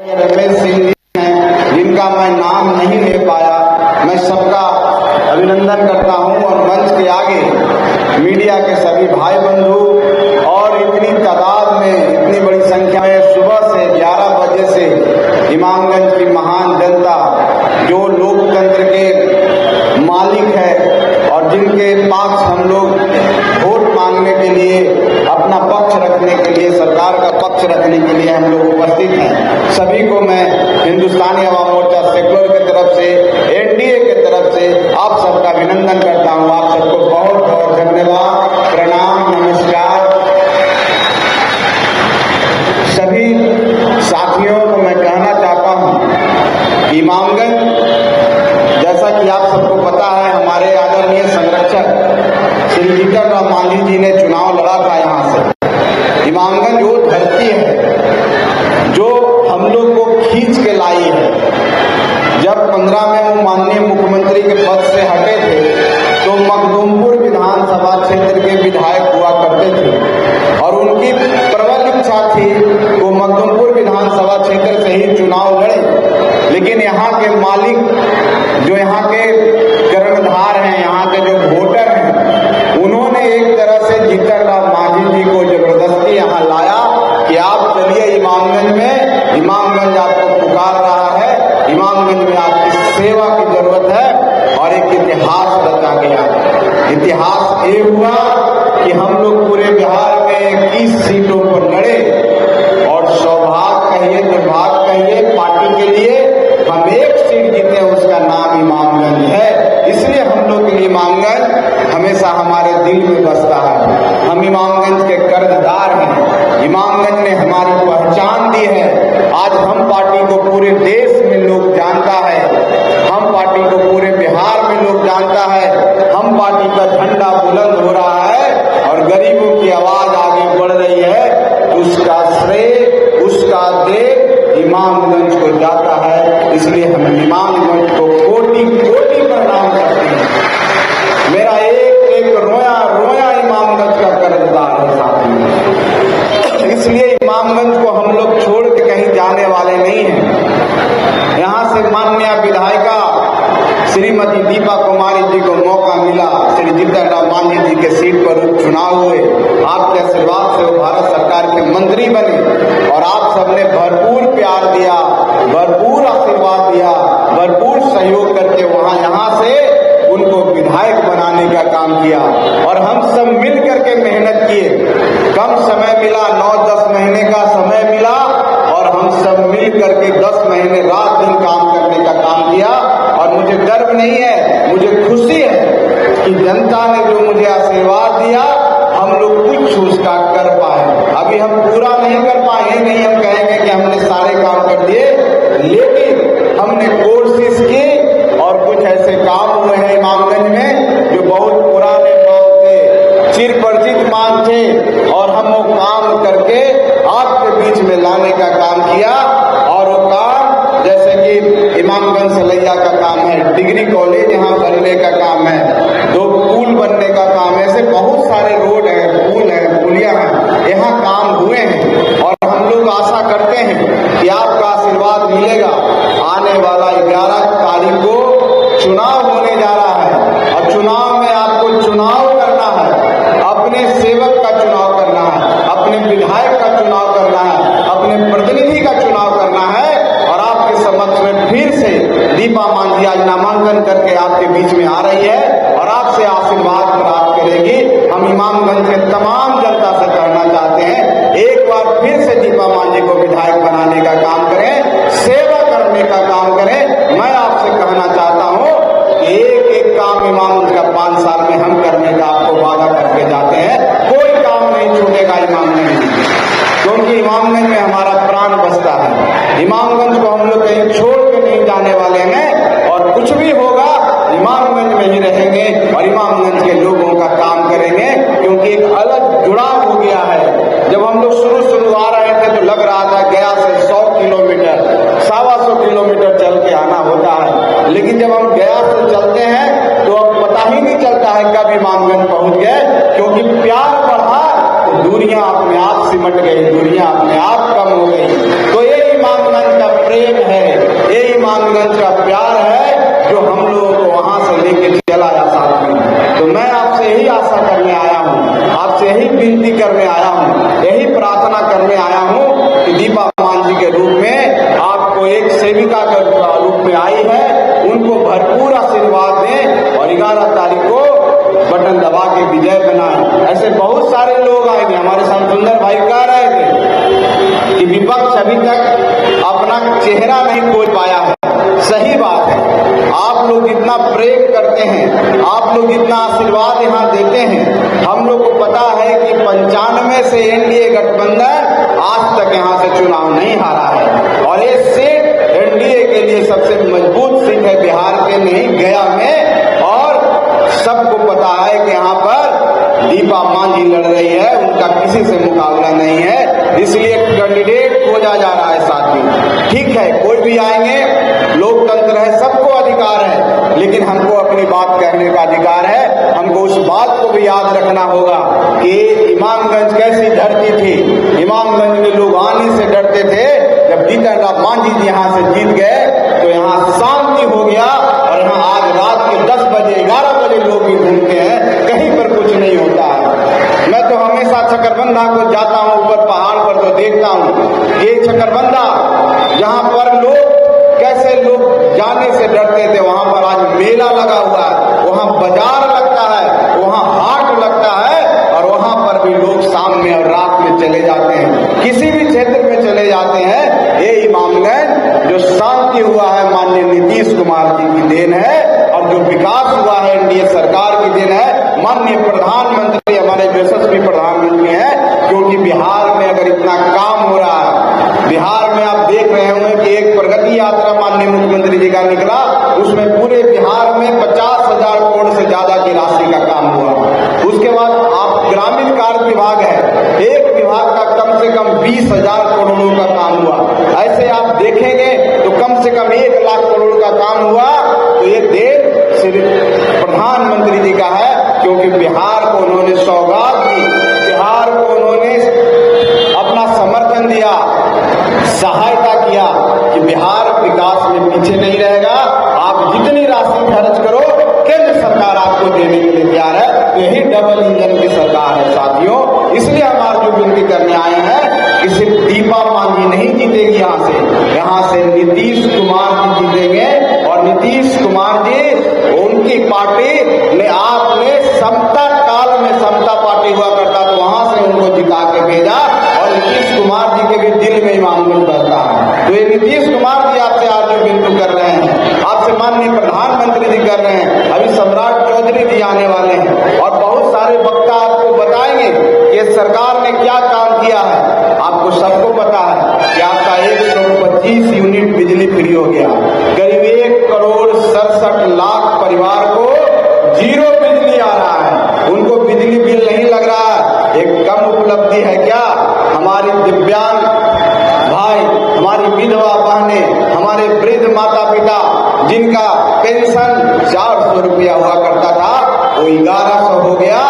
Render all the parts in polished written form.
रमेश सिंह जी हैं, जिनका मैं नाम नहीं ले पाया। मैं सबका अभिनंदन करता हूं और मंच के आगे मीडिया के सभी भाई बंधु और इतनी तादाद में, इतनी बड़ी संख्या में सुबह से 11 बजे से इमामगंज की महान जनता, जो लोकतंत्र के मालिक है और जिनके पास हम लोग वोट मांगने के लिए, अपना पक्ष रखने के लिए, सरकार का पक्ष रखने के लिए हम लोग उपस्थित हैं। सभी को मैं हिंदुस्तानी अवाम मोर्चा सेक्युलर की तरफ से, एनडीए की तरफ से आप सबका अभिनंदन करता हूं। आप सबको बहुत बहुत धन्यवाद, प्रणाम, नमस्कार। सभी साथियों को मैं कहना चाहता हूं कि इमामगंज, जैसा कि आप सबको पता है, हमारे आदरणीय संरक्षक श्री जीतन राम मांझी जी ने चुनाव लड़ा था यहाँ से। इमामगंज वो धरती है जो हम लोग को खींच के लाई है। जब 15 में वो माननीय मुख्यमंत्री के पद से हटे थे तो मखदूमपुर विधानसभा क्षेत्र के विधायक हुआ करते थे और उनकी प्रबल इच्छा थी वो मखदूमपुर विधानसभा क्षेत्र से ही चुनाव लड़े। लेकिन यहाँ के मालिक, जो यहाँ के कर्णधार हैं, यहाँ के जो वोटर हैं, उन्होंने एक तरह से जीतन राम मांझी जी को जबरदस्ती यहाँ लाया कि आप चलिए इमामगंज में, इमामगंज आपको पुकार रहा है, इमामगंज में आपकी सेवा की जरूरत है। और एक इतिहास रचा गया। इतिहास ये हुआ कि हम लोग पूरे बिहार में 21 सीटों पर लड़े और सौभाग्य कहिए, दुर्भाग्य कहिए, पार्टी के लिए हम एक सीट जीते, उसका नाम इमामगंज है। इसलिए हम लोग के लिए इमामगंज हमेशा हमारे दिल में बसता है। हम इमामगंज के कर्जदार हैं। इमामगंज ने हमारी पहचान दी है। आज हम पार्टी को पूरे देश में लोग जानता है, हम पार्टी को पूरे बिहार में लोग जानता है। हम पार्टी का झंडा बुलंद हो रहा है और गरीबों की आवाज आगे बढ़ रही है। उसका श्रेय, उसका देश इमामगंज को जाता है। इसलिए हम इमामगंज को कोटि कोटि प्रणाम करते हैं। मेरा एक एक रोया रोया इमामगंज का कर्जदार है साथी। इसलिए इमामगंज को हम लोग छोड़ के कहीं जाने वाले नहीं हैं। यहाँ से माननीय विधायिका श्रीमती दीपा कुमारी जी को मौका मिला, श्री जीतन राम मांझी जी के सीट पर चुनाव हुए। आपके आशीर्वाद से वो भारत सरकार के मंत्री बने और आप सबने भरपूर प्यार दिया, भरपूर आशीर्वाद दिया, भरपूर सहयोग करके वहां यहाँ से उनको विधायक बनाने का काम किया। और हम सब मिल करके मेहनत किए। कम समय मिला, 9-10 महीने का समय मिला और हम सब मिल करके 10 महीने रात दिन काम करने का काम किया। और मुझे गर्व नहीं है, मुझे खुशी है कि जनता ने जो मुझे आशीर्वाद दिया, हम लोग कुछ उसका कर पाए। अभी हम पूरा नहीं कर पाए, नहीं हम कहेंगे कि हमने सारे काम कर दिए, लेकिन हमने कोशिश की और कुछ ऐसे काम हुए हैं इमामगंज में जो बहुत पुराने काम थे, चिर परिचित मान थे और हम वो काम करके आपके बीच में लाने का काम किया। और वो काम जैसे कि इमामगंज सलैया का काम है, डिग्री कॉलेज यहाँ बनने का काम है, 2 पुल बनने का काम है, ऐसे बहुत सारे रोड है, पुल है, पुलिया है, यहाँ काम हुए हैं। और हम लोग आशा करते हैं कि आपका आशीर्वाद मिलेगा। आने वाला 11 तारीख को चुनाव होने जा रहा है और चुनाव में आपको चुनाव करना है, अपने सेवक का चुनाव करना है, अपने विधायक का चुनाव करना है, अपने प्रतिनिधि का चुनाव करना है। और आपके समक्ष में फिर से दीपा मांझी आज नामांकन करके आपके बीच में आ रही है और आपसे आशीर्वाद प्राप्त करेगी। हम इमामगंज के तमाम जनता से कहना चाहते हैं, एक बार फिर से दीपा मांझी को विधायक बनाने का काम करें, सेवा करने का काम करें। मैं आपसे कहना चाहता हूं कि एक एक काम इमामगंज का 5 साल में हम करने का आपको वादा करके जाते हैं। कोई काम नहीं छूटेगा इमामगंज में, क्योंकि इमामगंज में हमारा प्राण बसता है। इमामगंज को हम लोग कहीं छोड़ के नहीं जाने वाले हैं और कुछ भी होगा इमामगंज में ही रहेंगे और इमामगंज के लोगों का काम करेंगे, क्योंकि एक अलग जुड़ाव हो गया है। जब हम लोग शुरू आ रहे थे तो लग रहा था गया से 100 किलोमीटर, 125 किलोमीटर चल के आना होता है, लेकिन जब हम गया से चलते हैं तो अब पता ही नहीं चलता है कब इमामगंज पहुंच गए, क्योंकि प्यार बढ़ा तो दूरियां अपने आप सिमट गई, दूरियां अपने आप कम हो गई। तो ये इमामगंज का भरपूर आशीर्वाद दें और 11 तारीख को बटन दबा के विजय बनाएं। ऐसे बहुत सारे लोग आएंगे। हमारे श्याम सुंदर भाई कह रहे थे कि विपक्ष अभी तक अपना चेहरा नहीं खोज पाया है। सही बात है, आप लोग जितना प्रेम करते हैं, आप लोग जितना आशीर्वाद यहाँ देते हैं, हम लोग को पता है कि 95 से एनडीए गठबंधन आज तक यहाँ से चुनाव नहीं हारा है और ये सीट एनडीए के लिए सबसे मजबूत सीट है बिहार के, नहीं गया में। और सबको पता है कि यहाँ पर दीपा मांझी लड़ रही है, उनका किसी से मुकाबला नहीं है, इसलिए कैंडिडेट खोजा जा रहा है साथियों। ठीक है, कोई भी आएंगे, लोकतंत्र है, सबको अधिकार है, लेकिन हमको अपनी बात कहने का अधिकार है। हमको उस बात को भी याद रखना होगा कि इमामगंज कैसी धरती थी। इमामगंज में लोग आने से डरते थे। जब जीतन राम मांझी जी यहाँ से जीत गए तो यहाँ शांति हो गया और यहाँ आज रात के 10 बजे 11 बजे लोग भी घूमते हैं, कहीं पर कुछ नहीं होता है। मैं तो हमेशा चकरबंधा को जाता हूँ, ऊपर पहाड़ पर तो देखता हूँ ये चकरबंधा जहाँ पर लोग कैसे लोग जाने से डरते थे, वहां पर आज मेला लगा हुआ है, वहां बाजार लगता है, वहां हाट लगता है और वहां पर भी लोग शाम में और रात में चले जाते हैं, किसी भी क्षेत्र में चले जाते हैं। ये इमामगंज जो शांति हुआ है माननीय नीतीश कुमार जी की देन है और जो विकास हुआ है एनडीए सरकार की देन है। माननीय प्रधानमंत्री हमारे यशस्वी प्रधानमंत्री हैं, क्योंकि बिहार में अगर इतना काम हो रहा है, बिहार में आप देख रहे होंगे कि एक प्रगति यात्रा माननीय मुख्यमंत्री जी का निकला, उसमें पूरे बिहार में 50,000 करोड़ से ज्यादा की राशि का काम हुआ। उसके बाद आप ग्रामीण कार्य विभाग है, एक विभाग का कम से कम 20,000 करोड़ों का काम हुआ। ऐसे आप देखेंगे तो कम से कम 1 लाख करोड़ का काम हुआ। तो ये देन सिर्फ प्रधानमंत्री जी का है, क्योंकि बिहार को उन्होंने सौगात दी, बिहार को उन्होंने अपना समर्थन दिया, सहायता किया कि बिहार विकास में पीछे नहीं रहेगा। आप जितनी राशि खर्च करो, केंद्र सरकार आपको देने के लिए तैयार है। तो यही डबल इंजन की सरकार है साथियों। इसलिए हम आज जो विनती करने आए हैं कि सिर्फ दीपा मांझी नहीं जीतेगी, यहाँ से नीतीश कुमार जी जीतेंगे। और नीतीश कुमार जी, उनकी पार्टी ने, आपने समता काल में समता पार्टी हुआ करता तो वहां से उनको जिता के भेजा और नीतीश कुमार जी के भी दिल में इमामगंज बसता है। तो ये नीतीश कुमार जी आपसे आज जो विनती कर रहे हैं, आपसे माननीय प्रधानमंत्री जी कर रहे हैं, अभी सम्राट चौधरी जी आने वाले हैं और बहुत सारे वक्ता आपको बताएंगे कि सरकार ने क्या काम किया है। आपको सबको पता है कि आपका 125 यूनिट बिजली फ्री हो गया। करीब 1,67,00,000 परिवार को जीरो बिजली आ रहा है, उनको बिजली बिल नहीं लग रहा है। एक कम उपलब्धि है क्या? हमारी दिव्यांग भाई, हमारी विधवा बहनें, हमारे वृद्ध माता पिता जिनका पेंशन 400 रुपया हुआ करता था, वो 1100 हो गया,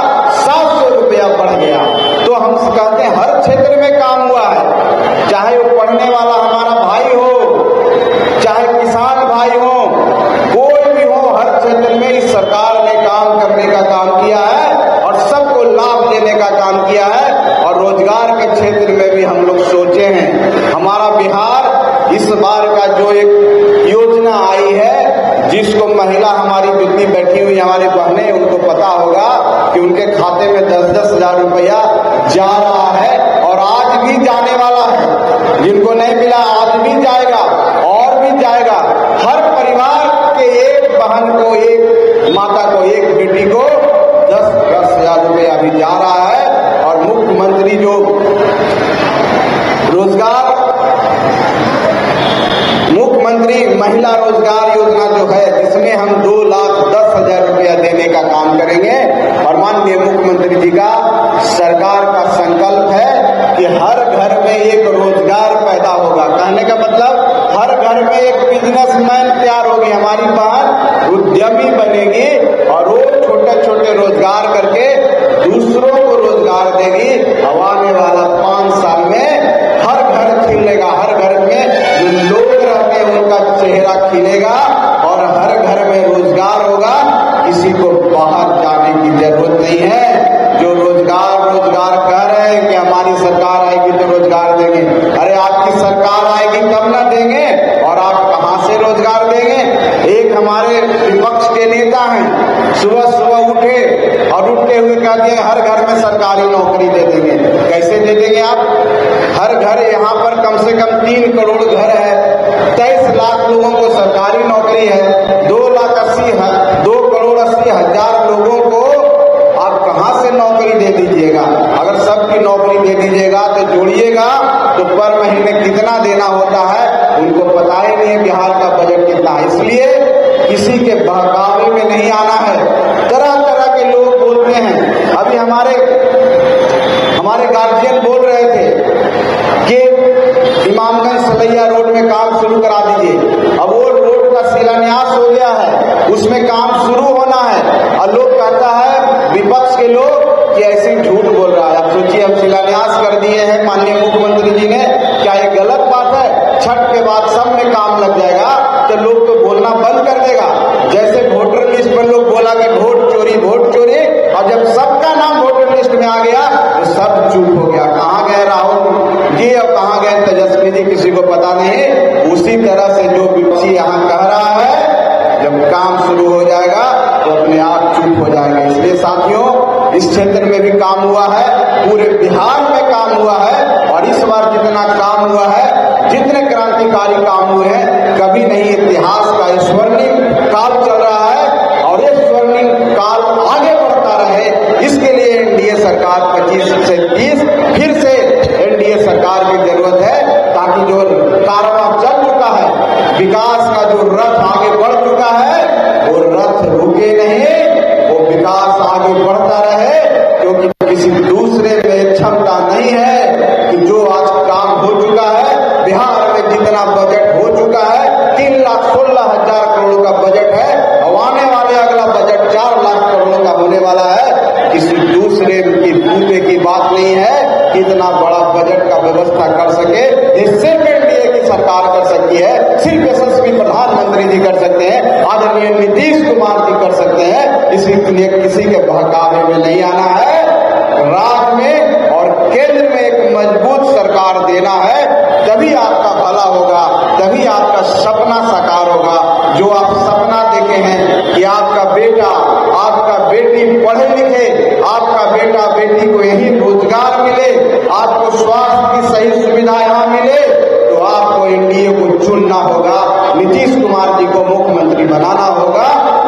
700 रुपया बढ़ गया। तो हम कहते हैं हर क्षेत्र में काम हुआ है, चाहे वो पढ़ने वाला हमारा भाई हो, चाहे किसान भाई हो, कोई भी हो, हर क्षेत्र में इस सरकार ने काम करने का काम किया है और सबको लाभ देने का काम किया है। और रोजगार के क्षेत्र में भी हम लोग सोचे हैं। हमारा बिहार इस बार का जो एक योजना आई है, जिसको महिला हमारी जितनी बैठी हुई हमारी बहनें, उनको पता होगा कि उनके खाते में 10-10 हजार रुपया जा रहा है और आज भी जाने वाला है। जिनको नहीं मिला आज भी जाएगा और भी जाएगा। हर परिवार के एक बहन को, एक माता को, एक बेटी को 10-10 हजार रुपया अभी जा रहा है। और मुख्यमंत्री जो मुख्यमंत्री महिला रोजगार योजना जो है, जिसमें हम 2,10,000 रुपया देने का काम करेंगे। और माननीय मुख्यमंत्री जी का, सरकार का संकल्प है कि हर घर में एक रोजगार पैदा होगा। कहने का मतलब हर घर में एक बिजनेसमैन तैयार होगी, हमारी बहन उद्यमी बनेगी और वो छोटे छोटे रोजगार करके दूसरों को रोजगार देगी। आने वाला 5 साल में हर घर खिलेगा, हर घर में जो लोग रहते हैं उनका चेहरा खिलेगा और हर घर में रोजगार होगा। किसी को बाहर जाने की जरूरत नहीं है। जो रोजगार कह रहे हैं कि हमारी सरकार आएगी तो रोजगार देंगे, अरे आपकी सरकार आएगी तब ना देंगे। और आप कहां से रोजगार देंगे? एक हमारे 3 करोड़ घर है, 23 लाख लोगों को सरकारी नौकरी है, 2 करोड़ 80 हजार लोगों को आप कहां से नौकरी दे दीजिएगा? अगर सबकी नौकरी दे दीजिएगा तो जोड़िएगा तो पर महीने कितना देना होता है उनको पता ही नहीं है बिहार का बजट कितना है। इसलिए किसी के बहकावे में नहीं आना है। तरह तरह के लोग बोलते हैं। अभी हमारे गार्जियन बोल रहे थे कि इमामगंज सलैया रोड में काम शुरू करा दीजिए। अब वो रोड का शिलान्यास हो गया है, उसमें काम शुरू होना है और लोग कहता है विपक्ष के लोग कि ऐसे झूठ बोल रहा है। आप सोचिए, हम शिलान्यास कर दिए हैं माननीय मुख्यमंत्री जी ने, क्या ये गलत बात है? छठ के बाद सब में काम लग जाएगा तो लोग तो बोलना बंद कर देगा। जैसे वोटर लिस्ट पर लोग बोला कि वोट चोरी, और जब सबका नाम वोटर लिस्ट में आ गया तो सब चुप हो गया। कहाँ गए राहुल जी और कहाँ गए तेजस्वी जी, किसी को पता नहीं। उसी तरह से जो विपक्षी यहाँ कह रहा है, जब काम शुरू हो जाएगा तो अपने आप चुप हो जाएंगे। इसलिए साथियों, इस क्षेत्र में भी काम हुआ है, पूरे बिहार में काम हुआ है और इस बार जितना काम हुआ है, जितने क्रांतिकारी काम हुए हैं, कभी नहीं। इतिहास का स्वर्णिम काल चल रहा है और ये स्वर्णिम काल आगे बढ़ता रहे, इसके लिए एनडीए सरकार 25 से 30 फिर से एनडीए सरकार की जरूरत है, ताकि जो कारवां चल चुका है, विकास का जो रथ आगे बढ़ चुका है, वो रथ रुके नहीं, वो विकास आगे बढ़ता रहे। क्योंकि किसी दूसरे में क्षमता नहीं है कि जो आज काम हो चुका है, बिहार में जितना बजट हो चुका है, 3,16,000 करोड़ का बजट है, और आने वाले अगला बजट 4 लाख करोड़ का होने वाला है। किसी दूसरे की बूते की बात नहीं है कि इतना बड़ा बजट का व्यवस्था कर सके। ये सिर्फ एनडीए की सरकार कर सकती है, सिर्फ यशस्वी प्रधानमंत्री जी कर सकते हैं, आदरणीय नीतीश कुमार जी कर सकते हैं। इसलिए किसी के बहकावे में नहीं आना है। राज्य में और केंद्र में एक मजबूत सरकार देना है, तभी आपका भला होगा, तभी आपका सपना साकार होगा। जो आप सपना देखे हैं कि आपका बेटा, आपका बेटी पढ़े लिखे, आपका बेटा बेटी को यही रोजगार मिले, आपको स्वास्थ्य की सही सुविधा यहाँ मिले, तो आपको एनडीए को चुनना होगा, नीतीश कुमार जी को मुख्यमंत्री बनाना होगा,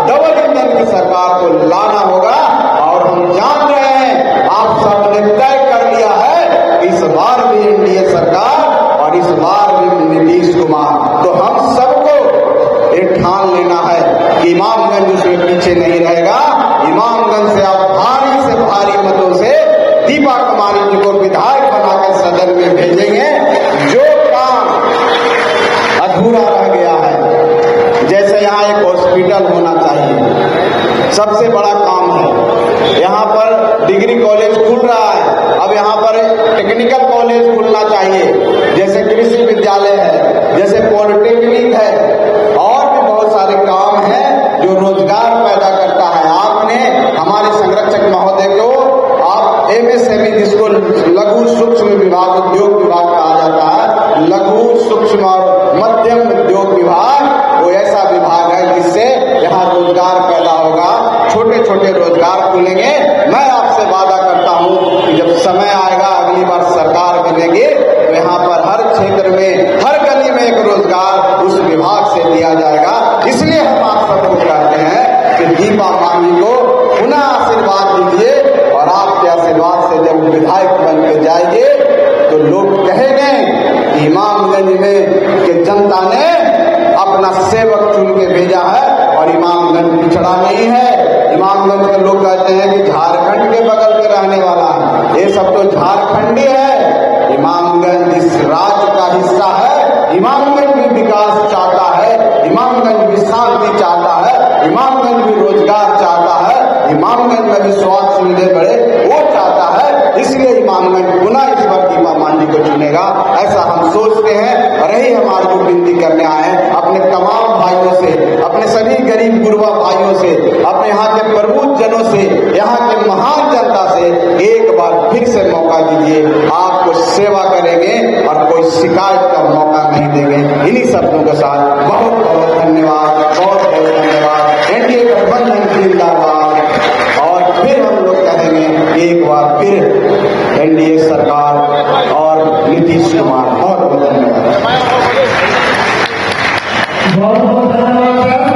डबल इंजन की सरकार को लाना होगा। और हम जान रहे हैं, आप सबने तय कर लिया है इस बार भी एनडीए सरकार और इस बार भी नीतीश कुमार। तो हम सबको एक ठान लेना है कि इमामगंज उसमें पीछे नहीं रहेगा। इमामगंज से आप भारी से भारी मतों से दीपा कुमारी जी को विधायक बनाकर सदन में भेजेंगे। जो काम अधूरा रह गया है, जैसे यहाँ एक हॉस्पिटल होना चाहिए, सबसे बड़ा काम है। यहाँ पर डिग्री कॉलेज खुल रहा है, अब यहाँ पर टेक्निकल कॉलेज खुलना चाहिए, जैसे कृषि विद्यालय है, जैसे पॉलिटेक्निक है, और भी बहुत सारे काम हैं जो रोजगार पैदा करता है। आपने हमारे संरक्षक महोदय को आप एमएसएमई, जिसको लघु सूक्ष्म विभाग, उद्योग विभाग कहा जाता है, लघु सूक्ष्म और मध्यम उद्योग विभाग, वो ऐसा विभाग है जिससे यहाँ रोजगार पैदा होगा, छोटे छोटे रोजगार खुलेंगे। मैं आपसे वादा करता हूँ कि जब समय आएगा, अगली बार सरकार बनेगी, तो यहाँ पर हर क्षेत्र में, हर गली में एक रोजगार उस विभाग से दिया जाएगा। इसलिए हम आप सबको कहते हैं कि दीपा मांझी को पुनः आशीर्वाद दीजिए, और आपके आशीर्वाद से जब विधायक बन के जाएंगे तो लोग कहेंगे कि इमामगंज में कि जनता ने अपना सेवक चुन के भेजा है और इमामगंज पिछड़ा नहीं है। इमामगंज के लोग कहते हैं कि झारखंड के बगल में रहने वाला है, ये सब तो झारखंडी है। इमामगंज इस राज्य का हिस्सा है। इमामगंज भी विकास चाहता है, इमामगंज भी शांति चाहता है, इमामगंज भी रोजगार चाहता है, इमामगंज में भी स्वास्थ्य सुविधाएं बढ़े, वो चाहता है। इसलिए इमामगंज पुनः इस बार दीपा मांझी को चुनेगा, ऐसा हम सोचते हैं। और यही हमारे को विनती करने आए हैं अपने तमाम भाइयों से, अपने सभी गरीब गुरबा भाइयों से, अपने यहाँ के प्रबुद्ध जनों से, यहाँ के महान जनता से एक बार फिर से मौका दीजिए। आपको सेवा करेंगे और कोई शिकायत का मौका नहीं देंगे। इन्हीं शब्दों के साथ बहुत बहुत धन्यवाद, बहुत बहुत धन्यवाद। एनडीए गठबंधन जिंदाबाद। और फिर हम लोग कहेंगे एक बार फिर एनडीए सरकार और नीतीश कुमार। बहुत बहुत धन्यवाद। बहुत बहुत धन्यवाद।